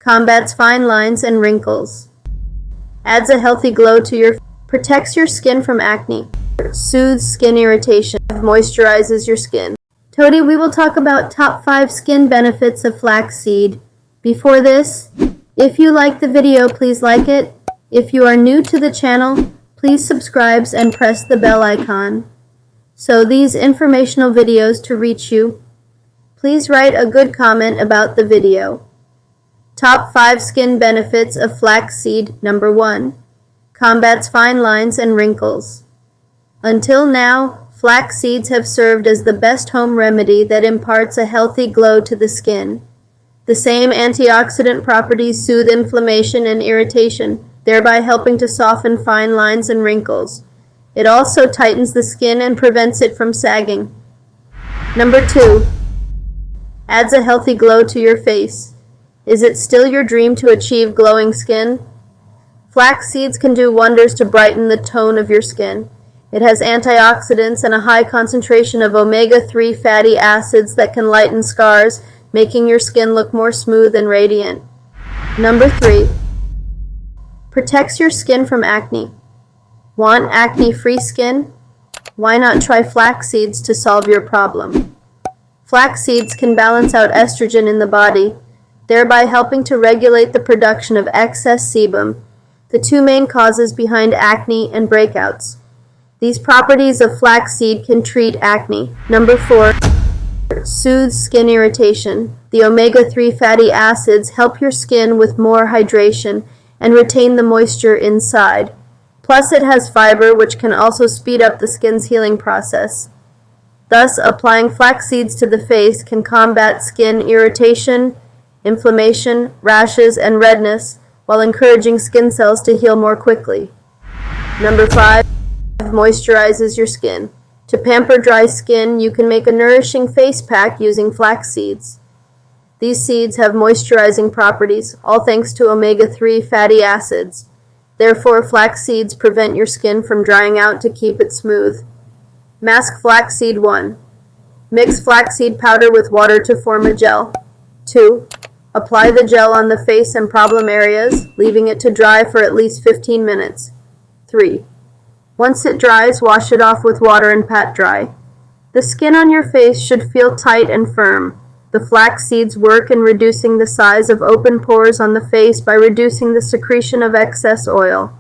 combats fine lines and wrinkles, adds a healthy glow to your face, protects your skin from acne, soothes skin irritation, moisturizes your skin. Today we will talk about top 5 skin benefits of flaxseed. Before this, if you like the video, please like it. If you are new to the channel, please subscribe and press the bell icon. So these informational videos to reach you, please write a good comment about the video. Top 5 skin benefits of flaxseed. Number 1. Combats fine lines and wrinkles. Until now, flax seeds have served as the best home remedy that imparts a healthy glow to the skin. The same antioxidant properties soothe inflammation and irritation, thereby helping to soften fine lines and wrinkles. It also tightens the skin and prevents it from sagging. Number 2. Adds a healthy glow to your face. Is it still your dream to achieve glowing skin? Flax seeds can do wonders to brighten the tone of your skin. It has antioxidants and a high concentration of omega-3 fatty acids that can lighten scars, making your skin look more smooth and radiant. Number 3. Protects your skin from acne. Want acne-free skin? Why not try flax seeds to solve your problem? Flax seeds can balance out estrogen in the body, thereby helping to regulate the production of excess sebum, the two main causes behind acne and breakouts. These properties of flaxseed can treat acne. Number 4. Soothes skin irritation. The omega-3 fatty acids help your skin with more hydration and retain the moisture inside. Plus it has fiber, which can also speed up the skin's healing process. Thus, applying flax seeds to the face can combat skin irritation, inflammation, rashes, and redness, while encouraging skin cells to heal more quickly. Number 5. Moisturizes your skin. To pamper dry skin, you can make a nourishing face pack using flax seeds. These seeds have moisturizing properties, all thanks to omega-3 fatty acids. Therefore, flax seeds prevent your skin from drying out to keep it smooth. Mask flaxseed 1. Mix flaxseed powder with water to form a gel. 2. Apply the gel on the face and problem areas, leaving it to dry for at least 15 minutes. 3. Once it dries, wash it off with water and pat dry. The skin on your face should feel tight and firm. The flax seeds work in reducing the size of open pores on the face by reducing the secretion of excess oil.